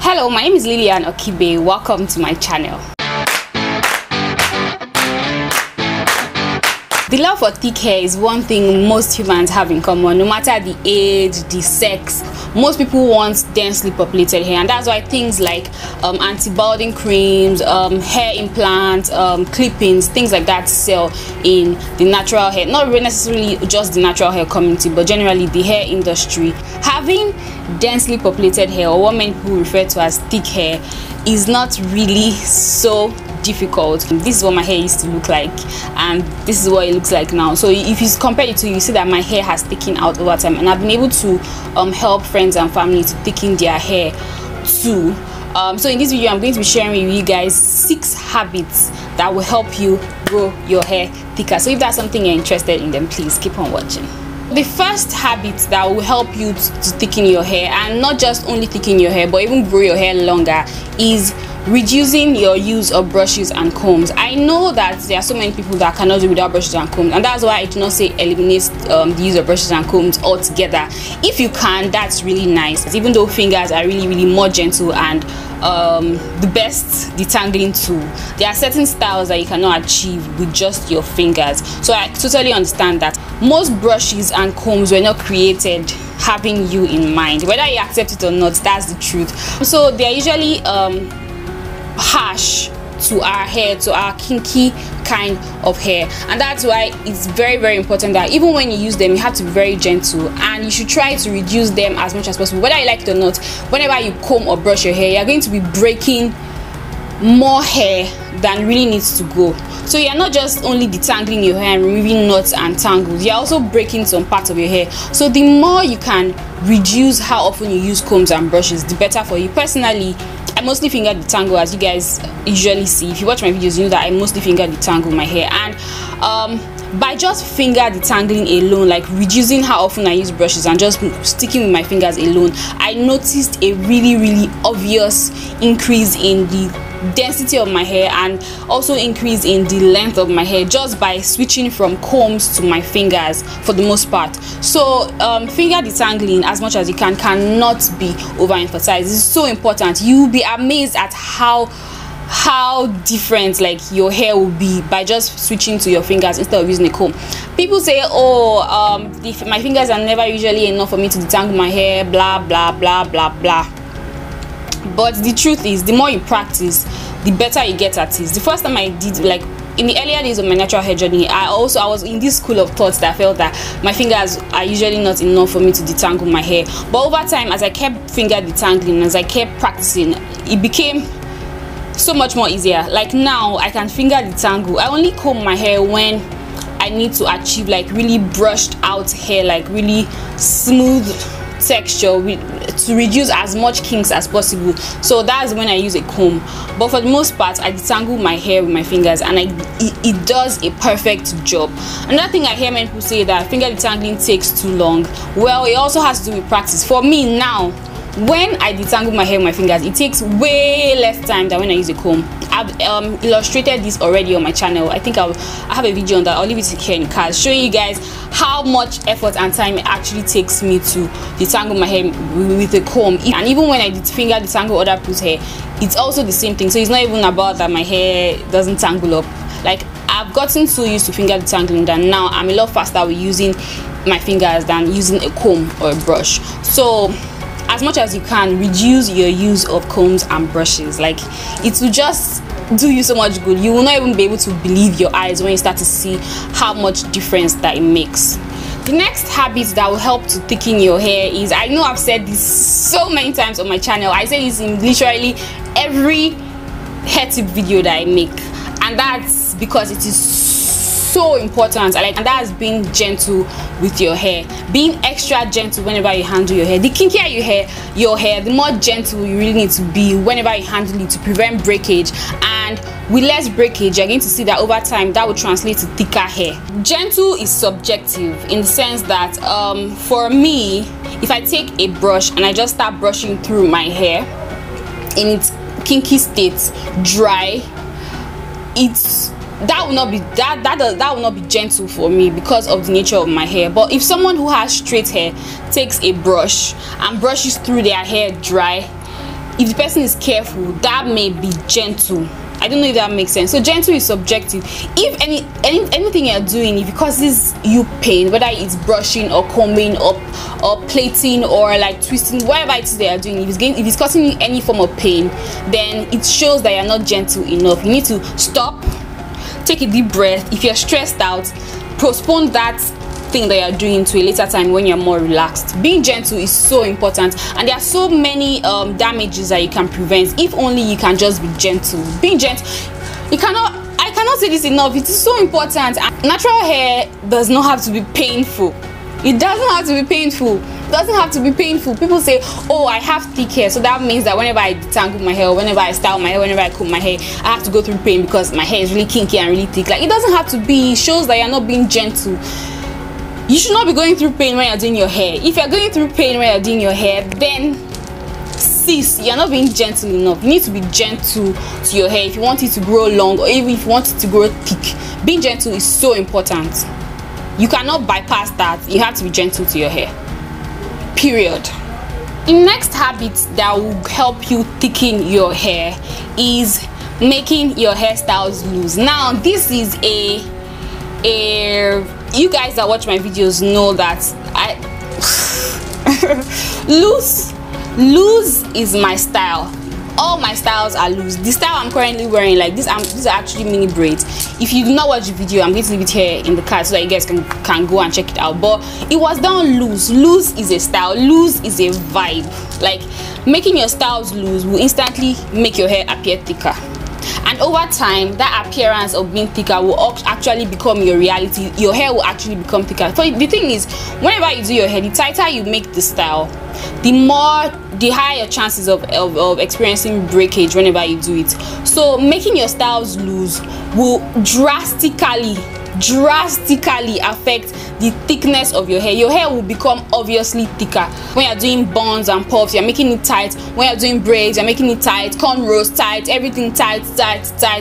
Hello, my name is Lillian Okibe. Welcome to my channel. The love for thick hair is one thing most humans have in common. No matter the age, the sex, most people want densely populated hair, and that's why things like antibalding creams, hair implants, clippings, things like that sell in the natural hair. Not really necessarily just the natural hair community, but generally the hair industry. Having densely populated hair, or what many people refer to as thick hair, is not really so difficult. This is what my hair used to look like, and this is what it looks like now. So if you compare it to, you see that my hair has thickened out over time, and I've been able to help friends and family to thicken their hair too. So in this video, I'm going to be sharing with you guys 6 habits that will help you grow your hair thicker. So if that's something you're interested in, then please keep on watching. The first habit that will help you to thicken your hair, and not just only thicken your hair but even grow your hair longer, is reducing your use of brushes and combs. I know that there are so many people that cannot do without brushes and combs, and that's why I do not say eliminate the use of brushes and combs altogether. If you can, that's really nice, even though fingers are really more gentle and the best detangling tool. There are certain styles that you cannot achieve with just your fingers, so I totally understand that. Most brushes and combs were not created having you in mind. Whether you accept it or not, that's the truth. So they're usually harsh to our hair, to our kinky kind of hair, and that's why it's very important that even when you use them, you have to be very gentle, and you should try to reduce them as much as possible. Whether you like it or not, whenever you comb or brush your hair, you're going to be breaking more hair than really needs to go. So you're not just only detangling your hair and removing knots and tangles, you're also breaking some parts of your hair. So the more you can reduce how often you use combs and brushes, the better for you. Personally, I mostly finger detangle, as you guys usually see. If you watch my videos, you know that I mostly finger detangle my hair, and by just finger detangling alone, like reducing how often I use brushes and just sticking with my fingers alone, I noticed a really obvious increase in the density of my hair, and also increase in the length of my hair, just by switching from combs to my fingers for the most part. So finger detangling as much as you can cannot be overemphasized. It's so important. You'll be amazed at how different like your hair will be by just switching to your fingers instead of using a comb. People say, oh, my fingers are never usually enough for me to detangle my hair, blah blah blah. But the truth is, the more you practice, the better you get at it. The first time I did, like in the earlier days of my natural hair journey, I was in this school of thoughts that I felt that my fingers are usually not enough for me to detangle my hair. But over time, as I kept finger detangling, as I kept practicing, it became so much more easier. Like now, I can finger detangle. I only comb my hair when I need to achieve like really brushed out hair, like really smooth texture, to reduce as much kinks as possible. So that's when I use a comb. But for the most part, I detangle my hair with my fingers, and it does a perfect job. Another thing I hear many people say that finger detangling takes too long. Well, it also has to do with practice. For me now, when I detangle my hair with my fingers, it takes way less time than when I use a comb. I've illustrated this already on my channel. I think I have a video on that. I'll leave it here in cards, showing you guys how much effort and time it actually takes me to detangle my hair with a comb. And even when I finger detangle other people's hair, it's also the same thing. So it's not even about that my hair doesn't tangle up. Like, I've gotten so used to finger detangling that now I'm a lot faster with using my fingers than using a comb or a brush. So as much as you can, reduce your use of combs and brushes. Like, it will just do you so much good. You will not even be able to believe your eyes when you start to see how much difference that it makes. The next habit that will help to thicken your hair is, I know I've said this so many times on my channel, I say this in literally every hair tip video that I make, and that's because it is so important. And that's being gentle with your hair, being extra gentle whenever you handle your hair. The kinkier your hair, the more gentle you really need to be whenever you handle it, to prevent breakage. And with less breakage, you're going to see that over time that will translate to thicker hair. Gentle is subjective in the sense that for me, if I take a brush and I just start brushing through my hair in its kinky state, dry, that will not be gentle for me because of the nature of my hair. But if someone who has straight hair takes a brush and brushes through their hair dry, if the person is careful, that may be gentle. I don't know if that makes sense. So gentle is subjective. If anything you're doing, if it causes you pain, whether it's brushing or combing or plaiting or like twisting, whatever it is they are doing, if it's causing you any form of pain, then it shows that you're not gentle enough. You need to stop, take a deep breath. If you're stressed out, postpone that thing that you're doing to a later time when you're more relaxed. Being gentle is so important, and there are so many damages that you can prevent if only you can just be gentle. Being gentle, I cannot say this enough. It is so important. Natural hair does not have to be painful. It doesn't have to be painful. It doesn't have to be painful. People say, oh, I have thick hair, so that means that whenever I detangle my hair, whenever I style my hair, whenever I comb my hair, I have to go through pain because my hair is really kinky and really thick. Like, it doesn't have to be. It shows that you're not being gentle. You should not be going through pain when you're doing your hair. If you're going through pain when you're doing your hair, then sis, you're not being gentle enough. You need to be gentle to your hair if you want it to grow long, or even if you want it to grow thick. Being gentle is so important. You cannot bypass that. You have to be gentle to your hair, period. The next habit that will help you thicken your hair is making your hairstyles loose. Now, this is you guys that watch my videos know that loose is my style. All my styles are loose. The style I'm currently wearing, like these are actually mini braids. If you do not watch the video, I'm going to leave it here in the card so that you guys can go and check it out. But it was done loose. Loose is a style. Loose is a vibe. Like, making your styles loose will instantly make your hair appear thicker. And over time, that appearance of being thicker will actually become your reality. Your hair will actually become thicker. So the thing is, whenever you do your hair, the tighter you make the style, the higher chances of experiencing breakage whenever you do it. So making your styles loose will drastically affect the thickness of your hair. Your hair will become obviously thicker. When you're doing buns and puffs, you're making it tight. When you're doing braids, you're making it tight. Cornrows tight, everything tight.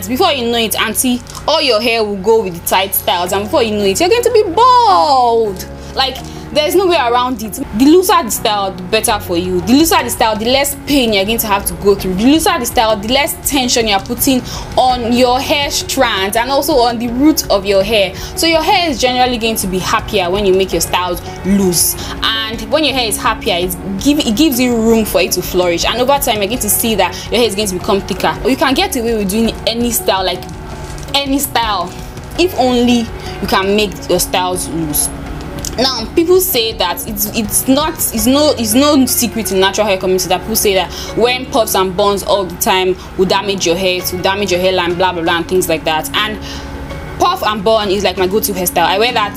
Before you know it, auntie, all your hair will go with the tight styles, and before you know it, you're going to be bald. Like, there's no way around it. The looser the style, the better for you. The looser the style, the less pain you're going to have to go through. The looser the style, the less tension you're putting on your hair strands and also on the root of your hair. So your hair is generally going to be happier when you make your styles loose. And when your hair is happier, it gives you room for it to flourish. And over time, you're going to see that your hair is going to become thicker. Or you can get away with doing any style, like any style, if only you can make your styles loose. Now, people say that it's no secret in natural hair community that people say that wearing puffs and buns all the time will damage your hair, it will damage your hairline, blah blah blah, and things like that. And puff and bun is like my go-to hairstyle. I wear that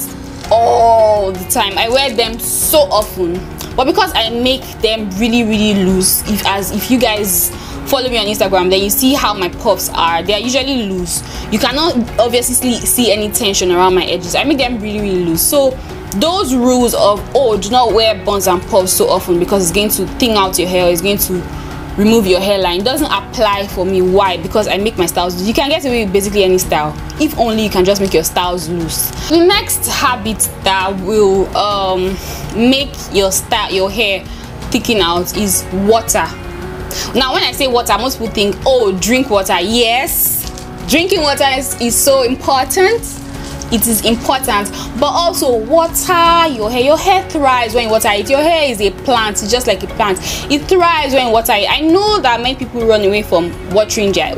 all the time. I wear them so often, but because I make them really loose, if you guys follow me on Instagram, then you see how my puffs are. They are usually loose. You cannot obviously see any tension around my edges. I make them really loose. So those rules of, oh, do not wear buns and puffs so often because it's going to thin out your hair, it's going to remove your hairline, doesn't apply for me. Why? Because I make my styles loose. You can get away with basically any style if only you can just make your styles loose. The next habit that will make your hair thicken out is water. Now, when I say water, most people think, oh, drink water. Yes, drinking water is so important. It is important, but also water your hair. Your hair thrives when you water it. Your hair is a plant. It's just like a plant. It thrives when you water it. I know that many people run away from watering their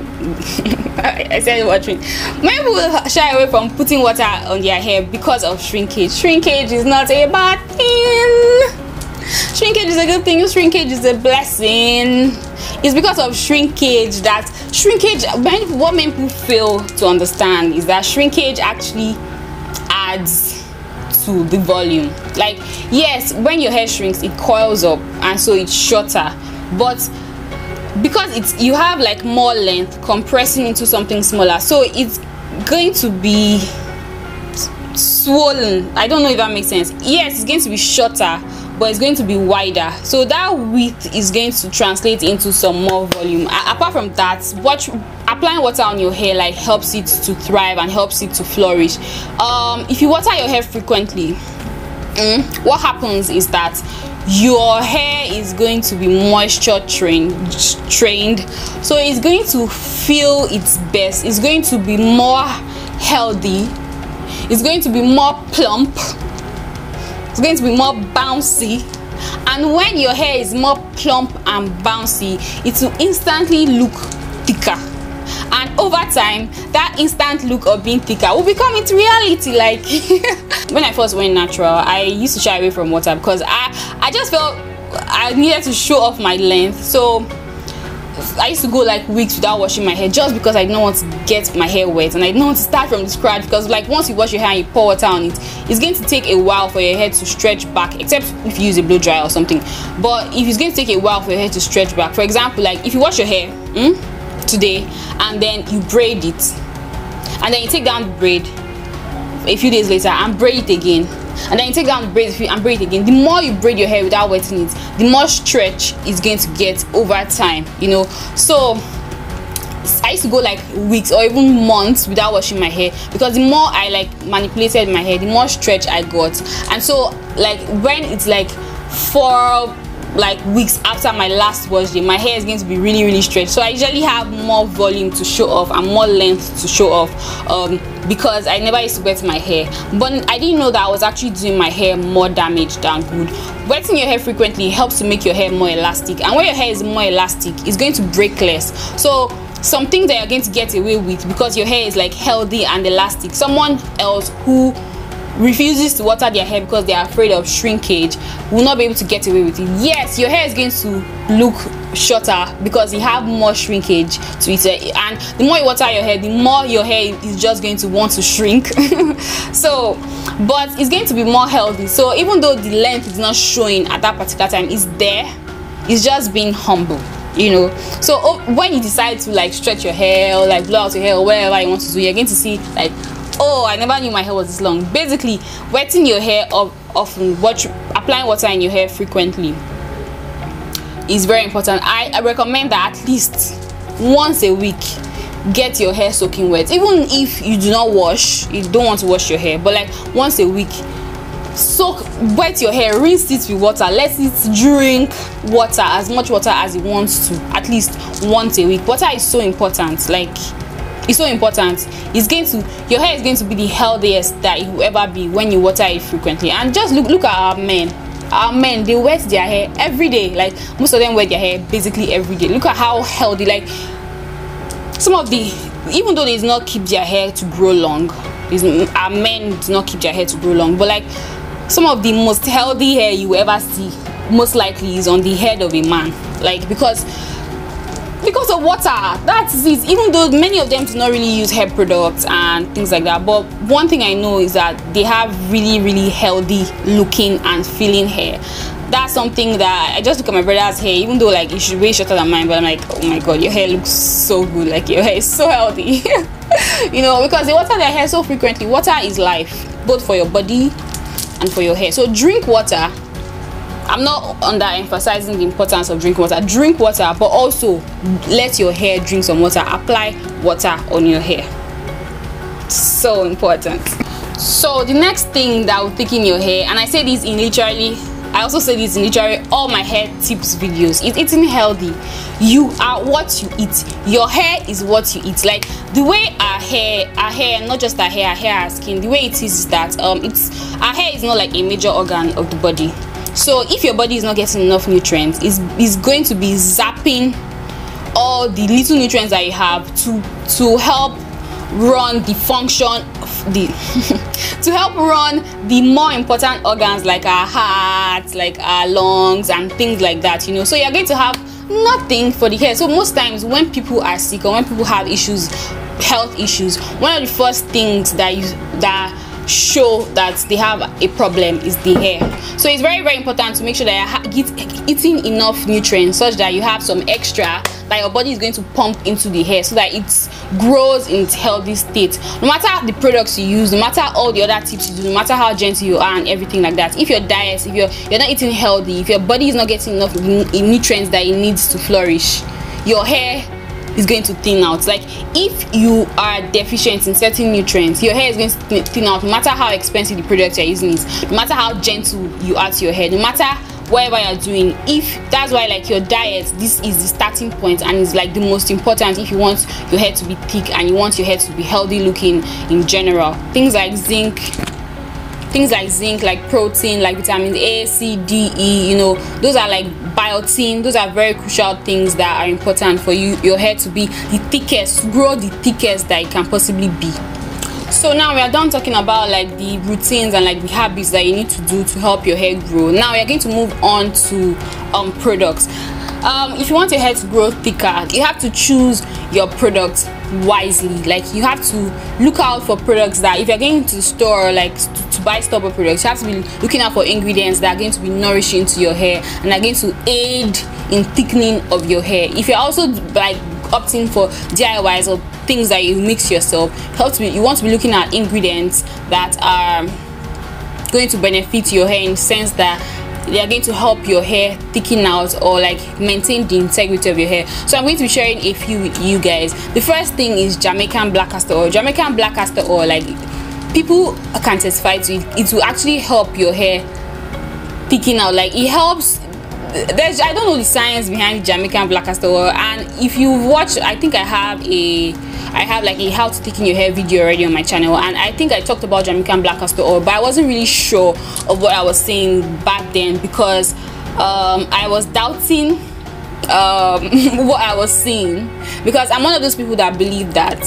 I said watering. Many people shy away from putting water on their hair because of shrinkage. Shrinkage is not a bad thing. Shrinkage is a good thing. Shrinkage is a blessing. It's because of shrinkage what many people fail to understand is that shrinkage actually adds to the volume. Like, yes, when your hair shrinks, it coils up and so it's shorter, but because you have like more length compressing into something smaller, so it's going to be swollen. I don't know if that makes sense. Yes, it's going to be shorter, but it's going to be wider, so that width is going to translate into some more volume. Apart from that, applying water on your hair like helps it to thrive and helps it to flourish. If you water your hair frequently, what happens is that your hair is going to be moisture trained, so it's going to feel its best. It's going to be more healthy, it's going to be more plump, it's going to be more bouncy. And when your hair is more plump and bouncy, it will instantly look thicker, and over time that instant look of being thicker will become into reality. Like when I first went natural, I used to shy away from water because I just felt I needed to show off my length. So I used to go like weeks without washing my hair just because I didn't want to get my hair wet, and I didn't want to start from the scratch, because like once you wash your hair and you pour water on it, it's going to take a while for your hair to stretch back, except if you use a blow dryer or something. But if it's going to take a while for your hair to stretch back, for example, like if you wash your hair today and then you braid it, and then you take down the braid a few days later and braid it again, and then you take down the braid and braid it again, the more you braid your hair without wetting it, the more stretch it's going to get over time, you know. So I used to go like weeks or even months without washing my hair, because the more I like manipulated my hair, the more stretch I got. And so like when it's like 4 like weeks after my last wash day, my hair is going to be really stretched, so I usually have more volume to show off and more length to show off, because I never used to wet my hair. But I didn't know that I was actually doing my hair more damage than good. Wetting your hair frequently helps to make your hair more elastic, and when your hair is more elastic, it's going to break less. So some things that you're going to get away with because your hair is like healthy and elastic, someone else who refuses to water their hair because they are afraid of shrinkage will not be able to get away with it. Yes, your hair is going to look shorter because you have more shrinkage to it, and the more you water your hair, the more your hair is just going to want to shrink. So but it's going to be more healthy. So even though the length is not showing at that particular time, it's there, it's just being humble, you know. So when you decide to like stretch your hair or like blow out your hair or whatever you want to do, you're going to see like, oh, I never knew my hair was this long. Basically, wetting your hair often, applying water in your hair frequently is very important. I recommend that at least once a week, get your hair soaking wet. Even if you do not wash, you don't want to wash your hair, but like once a week, wet your hair, rinse it with water, let it drink water, as much water as it wants to, at least once a week. Water is so important. Like, it's so important. It's going to, your hair is going to be the healthiest that it will ever be when you water it frequently. And just look at our men. Our men, they wet their hair every day. Like most of them wet their hair basically every day. Look at how healthy. Like some of the, even though they do not keep their hair to grow long, our men do not keep their hair to grow long, but like some of the most healthy hair you will ever see most likely is on the head of a man. Like because of water. That's it. Even though many of them do not really use hair products and things like that, but one thing I know is that they have really healthy looking and feeling hair. That's something that I just look at my brother's hair, even though like it should be way shorter than mine, but I'm like, oh my god, your hair looks so good, like your hair is so healthy. You know, because they water their hair so frequently. Water is life, both for your body and for your hair. So drink water. I'm not under-emphasizing the importance of drinking water. Drink water, but also let your hair drink some water. Apply water on your hair. So important. So the next thing that will thicken your hair, and I say this in literally, I also say this in literally all my hair tips videos, is eating healthy. You are what you eat. Your hair is what you eat. Like the way our hair, not just our hair, our skin, the way it is that our hair is not like a major organ of the body. So if your body is not getting enough nutrients, it's going to be zapping all the little nutrients that you have to help run the function of to help run the more important organs like our heart, like our lungs and things like that, you know. So you're going to have nothing for the hair. So most times when people are sick or when people have issues, health issues, one of the first things that show that they have a problem is the hair. So it's very important to make sure that you're eating enough nutrients such that you have some extra that your body is going to pump into the hair so that it grows in its healthy state. No matter the products you use, no matter all the other tips you do, no matter how gentle you are and everything like that, if your diet, if you're not eating healthy, if your body is not getting enough nutrients that it needs to flourish, your hair is going to thin out. Like if you are deficient in certain nutrients, your hair is going to thin out, no matter how expensive the product you're using is, no matter how gentle you are to your hair, no matter whatever you're doing. If that's why, like, your diet, this is the starting point and it's like the most important if you want your hair to be thick and you want your hair to be healthy looking in general. Things like zinc, like protein, like vitamin A, C, D, E, you know, those are like biotin. Those are very crucial things that are important for your hair to be the thickest, grow the thickest that it can possibly be. So now we are done talking about like the routines and like the habits that you need to do to help your hair grow. Now we are going to move on to products. If you want your hair to grow thicker, you have to choose your products wisely. Like, you have to look out for products that, if you're going to the store, like to buy stubborn products, you have to be looking out for ingredients that are going to be nourishing to your hair and are going to aid in thickening of your hair. If you're also like opting for DIYs or things that you mix yourself, you want to be looking at ingredients that are going to benefit your hair in the sense that they are going to help your hair thicken out or like maintain the integrity of your hair. So I'm going to be sharing a few with you guys. The first thing is Jamaican Black castor oil. Jamaican Black castor oil, like, people can testify to it, it will actually help your hair thicken out. Like, it helps. I don't know the science behind Jamaican Black castor oil, and if you watch, I think I have like a how to thicken your hair video already on my channel, and I think I talked about Jamaican Black castor oil, but I wasn't really sure of what I was saying back then because I was doubting what I was saying, because I'm one of those people that believe that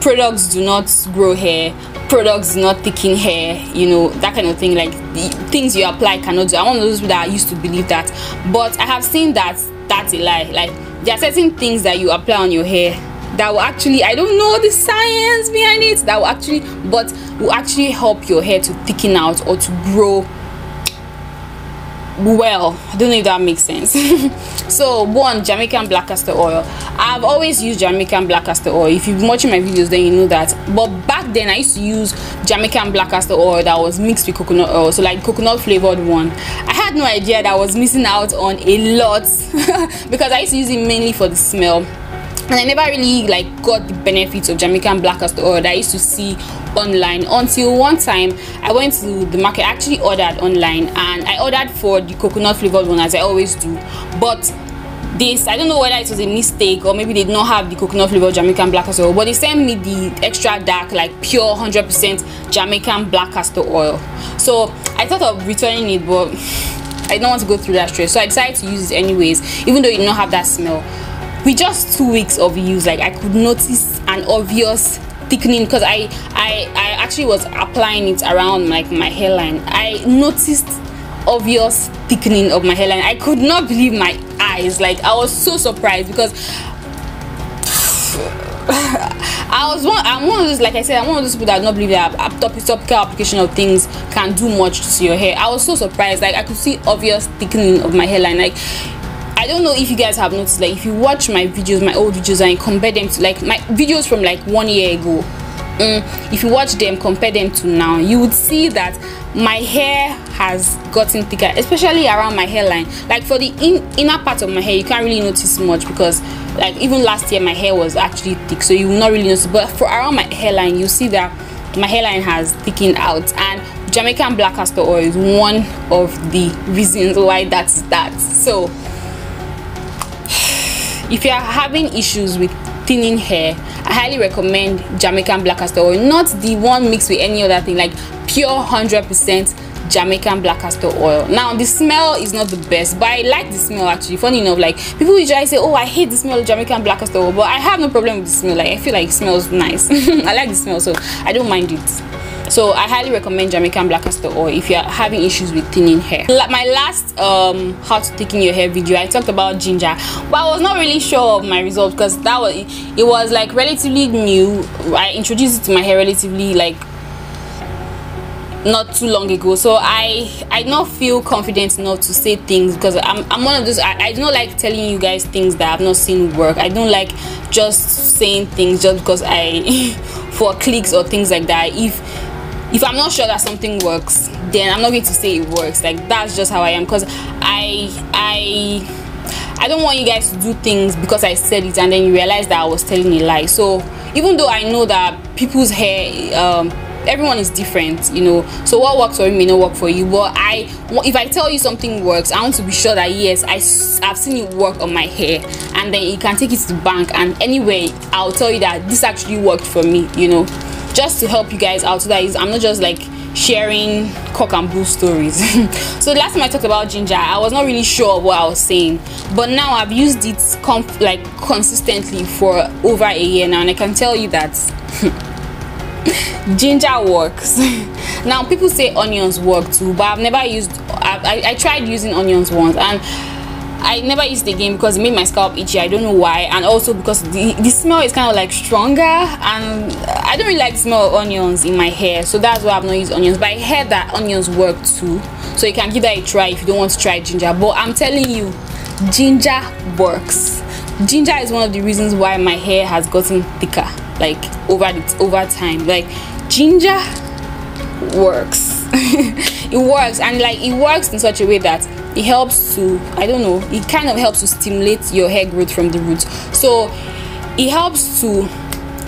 products do not grow hair, products do not thicken hair, you know, that kind of thing. Like, the things you apply cannot do. I'm one of those people that used to believe that, but I have seen that that's a lie. Like, there are certain things that you apply on your hair that will actually, I don't know the science behind it, that will actually help your hair to thicken out or to grow well. I don't know if that makes sense. So, one, Jamaican Black castor oil. I've always used Jamaican Black castor oil. If you've been watching my videos, then you know that. But back then, I used to use Jamaican Black castor oil that was mixed with coconut oil, so like coconut flavored one. I had no idea that I was missing out on a lot because I used to use it mainly for the smell, and I never really like got the benefits of Jamaican Black castor oil that I used to see online, until one time I went to the market. I actually ordered online, and I ordered for the coconut flavored one, as I always do. But this, I don't know whether it was a mistake or maybe they did not have the coconut flavored Jamaican Black castor oil, but they sent me the extra dark, like pure 100% Jamaican Black castor oil. So I thought of returning it, but I don't want to go through that stress, so I decided to use it anyways, even though it did not have that smell. With just 2 weeks of use, like, I could notice an obvious thickening, because I actually was applying it around like my hairline. I noticed obvious thickening of my hairline. I could not believe my eyes. Like, I was so surprised, because I'm one of those, like I said, I'm one of those people that do not believe that topical application of things can do much to your hair. I was so surprised. Like, I could see obvious thickening of my hairline. Like, I don't know if you guys have noticed, like, if you watch my videos, my old videos, and compare them to like my videos from like 1 year ago, if you watch them, compare them to now, you would see that my hair has gotten thicker, especially around my hairline. Like, for the inner part of my hair, you can't really notice much, because like even last year my hair was actually thick, so you will not really notice. But for around my hairline, you see that my hairline has thickened out, and Jamaican Black castor oil is one of the reasons why that's that. So if you are having issues with thinning hair, I highly recommend Jamaican Black castor oil, not the one mixed with any other thing, like pure 100% Jamaican Black castor oil. Now, the smell is not the best, but I like the smell actually. Funny enough, like, people usually say, oh, I hate the smell of Jamaican Black castor oil, but I have no problem with the smell. Like, I feel like it smells nice. I like the smell, so I don't mind it. So I highly recommend Jamaican Black castor oil if you're having issues with thinning hair. My last how to thicken your hair video, I talked about ginger, but I was not really sure of my results, because it was like relatively new. I introduced it to my hair relatively like not too long ago, so I do not feel confident enough to say things, because I'm one of those, I do not like telling you guys things that I've not seen work. I don't like just saying things just because for clicks or things like that. If I'm not sure that something works, then I'm not going to say it works. Like, that's just how I am, because I don't want you guys to do things because I said it and then you realize that I was telling a lie. So even though I know that people's hair everyone is different, you know, so what works for you may not work for you. But if I tell you something works, I want to be sure that yes, I've seen it work on my hair, and then you can take it to the bank, and anyway I'll tell you that this actually worked for me, you know, just to help you guys out, so that I'm not just like sharing cock and bull stories. So last time I talked about ginger, I was not really sure what I was saying, but now I've used it consistently for over a year now, and I can tell you that ginger works. Now people say onions work too, but I've never used, I tried using onions once, and I never used it again because it made my scalp itchy. I don't know why, and also because the smell is kind of like stronger, and I don't really like the smell of onions in my hair, so that's why I've not used onions. But I heard that onions work too, so you can give that a try if you don't want to try ginger. But I'm telling you, ginger works. Ginger is one of the reasons why my hair has gotten thicker, like over time. Like, ginger works. It works, and like it works in such a way that it helps to, I don't know, it kind of helps to stimulate your hair growth from the roots. So it helps to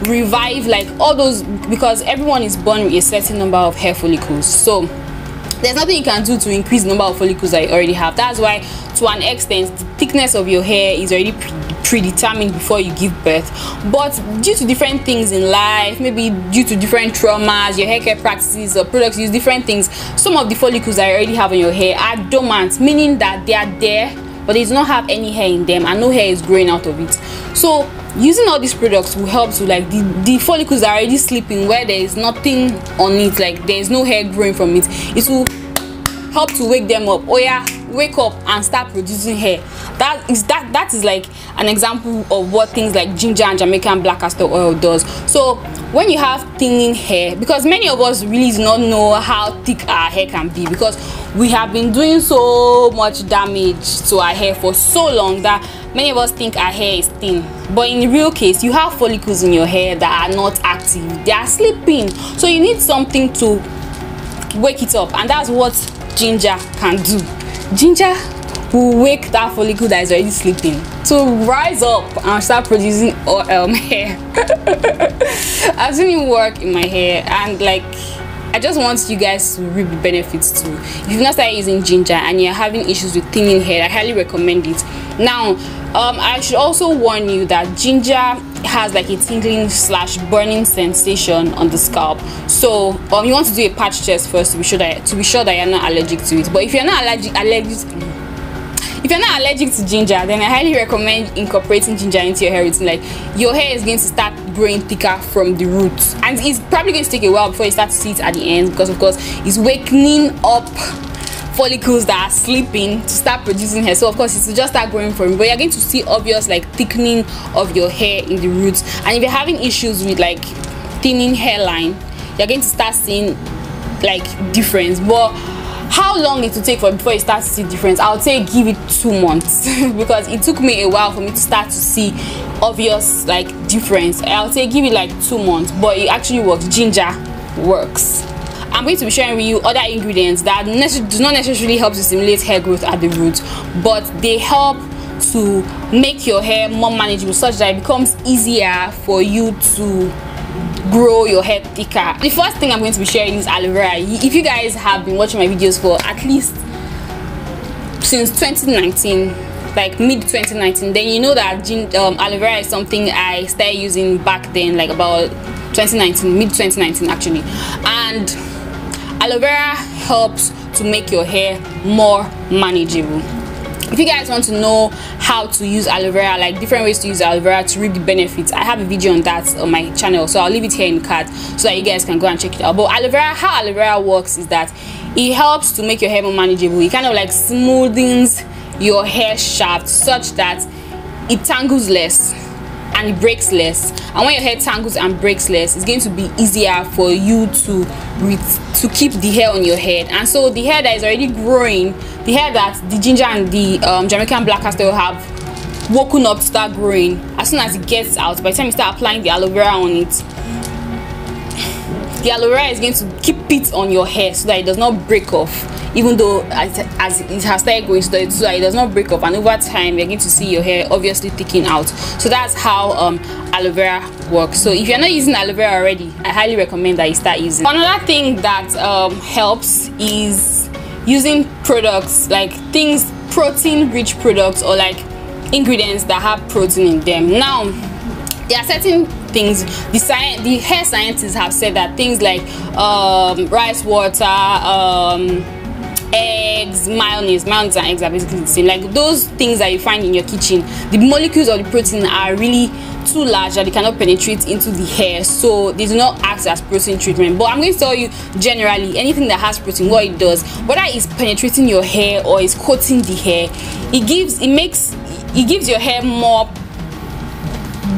revive like all those, because everyone is born with a certain number of hair follicles, so there's nothing you can do to increase the number of follicles that you already have. That's why, to an extent, the thickness of your hair is already predetermined before you give birth. But due to different things in life, maybe due to different traumas, your hair care practices or products use different things, some of the follicles that you already have on your hair are dormant, meaning that they are there but they do not have any hair in them, and no hair is growing out of it. So using all these products will help to, like, the follicles are already sleeping where there is nothing on it, like there is no hair growing from it. It will help to wake them up. Oh yeah, wake up and start producing hair. That is like an example of what things like ginger and Jamaican black castor oil does. So when you have thinning hair, because many of us really do not know how thick our hair can be, because we have been doing so much damage to our hair for so long that many of us think our hair is thin, but in the real case, you have follicles in your hair that are not active, they are sleeping. So you need something to wake it up, and that's what ginger can do. Ginger will wake that follicle that is already sleeping to rise up and start producing hair. I've seen it work in my hair, and like, I just want you guys to reap the benefits too. If you've not started using ginger and you're having issues with thinning hair, I highly recommend it. Now I should also warn you that ginger has like a tingling / burning sensation on the scalp, so you want to do a patch test first to be sure that you're not allergic to it. But if you're not allergic to ginger, then I highly recommend incorporating ginger into your hair routine. Like, your hair is going to start growing thicker from the roots, and it's probably going to take a while before you start to see it at the end, because of course it's wakening up follicles that are sleeping to start producing hair. So of course it will just start growing from it, but you're going to see obvious like thickening of your hair in the roots. And if you're having issues with like thinning hairline, you're going to start seeing like difference. But how long it will take before you start to see difference? I would say give it 2 months because it took me a while for me to start to see obvious like difference. I would say give it like 2 months, but it actually works. Ginger works. I'm going to be sharing with you other ingredients that do not necessarily help to stimulate hair growth at the roots, but they help to make your hair more manageable, such that it becomes easier for you to grow your hair thicker. The first thing I'm going to be sharing is aloe vera. If you guys have been watching my videos for at least since 2019, like mid 2019, then you know that aloe vera is something I started using back then, like about 2019, mid 2019 actually. And aloe vera helps to make your hair more manageable. If you guys want to know how to use aloe vera, like different ways to use aloe vera to reap the benefits, I have a video on that on my channel, so I'll leave it here in the card so that you guys can go and check it out. But aloe vera, how aloe vera works is that it helps to make your hair more manageable. It kind of like smoothens your hair shaft such that it tangles less and it breaks less. And when your hair tangles and breaks less, it's going to be easier for you to keep the hair on your head. And so the hair that is already growing, the hair that the ginger and the Jamaican black castor have woken up to start growing, as soon as it gets out, by the time you start applying the aloe vera on it, the aloe vera is going to keep it on your hair so that it does not break off even though as it has started growing, so that it does not break up, and over time you're going to see your hair obviously thicking out. So that's how aloe vera works. So if you're not using aloe vera already, I highly recommend that you start using. Another thing that helps is using products like things, protein rich products, or like ingredients that have protein in them. Now there are certain things the hair scientists have said that things like rice water, eggs, mayonnaise and eggs are basically the same. Like those things that you find in your kitchen, the molecules of the protein are really too large that they cannot penetrate into the hair, so they do not act as protein treatment. But I'm going to tell you generally, anything that has protein, what it does, whether it's penetrating your hair or it's coating the hair, it gives your hair more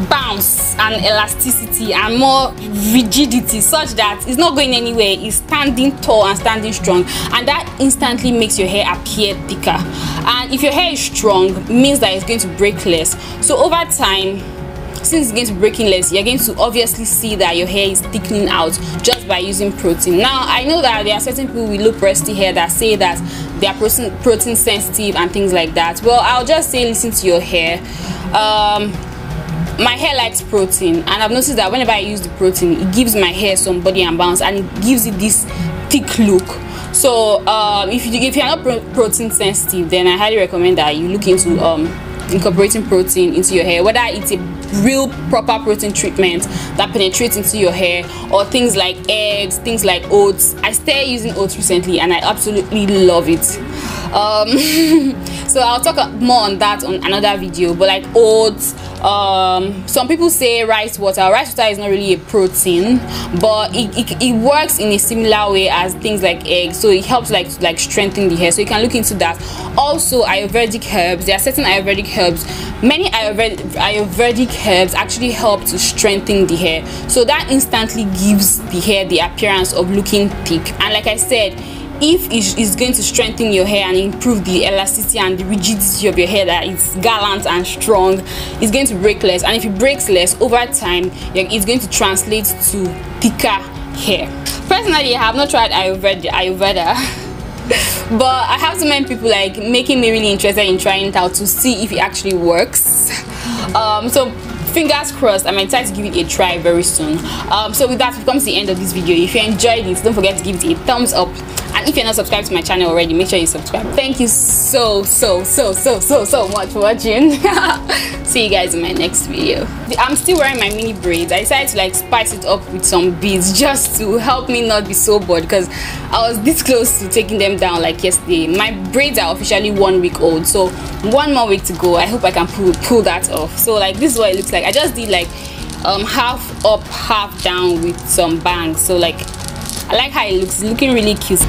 bounce and elasticity and more rigidity, such that it's not going anywhere, it's standing tall and standing strong, and that instantly makes your hair appear thicker. And if your hair is strong, it means that it's going to break less. So over time, since it's going to be breaking less, you're going to obviously see that your hair is thickening out just by using protein. Now I know that there are certain people with low porosity hair that say that they are protein sensitive and things like that. Well, I'll just say listen to your hair. My hair likes protein, and I've noticed that whenever I use the protein, it gives my hair some body and bounce, and it gives it this thick look. So if you're not protein sensitive, then I highly recommend that you look into incorporating protein into your hair, whether it's a real proper protein treatment that penetrates into your hair, or things like eggs, things like oats. I started using oats recently and I absolutely love it. So I'll talk more on that on another video. But like oats, some people say rice water is not really a protein, but it works in a similar way as things like eggs, so it helps like strengthen the hair, so you can look into that. Also Ayurvedic herbs, there are certain Ayurvedic herbs, many Ayurvedic herbs actually help to strengthen the hair, so that instantly gives the hair the appearance of looking thick. And like I said, if it's going to strengthen your hair and improve the elasticity and the rigidity of your hair, that it's gallant and strong, it's going to break less. And if it breaks less over time, it's going to translate to thicker hair. Personally, I have not tried Ayurveda but I have so many people like making me really interested in trying it out to see if it actually works. So fingers crossed, I'm excited to give it a try very soon. So with that, we've come to the end of this video. If you enjoyed it, don't forget to give it a thumbs up, and if you're not subscribed to my channel already, make sure you subscribe. Thank you so much for watching. See you guys in my next video. I'm still wearing my mini braids. I decided to like spice it up with some beads just to help me not be so bored, because I was this close to taking them down like yesterday. My braids are officially 1 week old, so 1 more week to go. I hope I can pull that off. So like this is what it looks like. I just did like half up half down with some bangs, so like I like how it looks. It's looking really cute.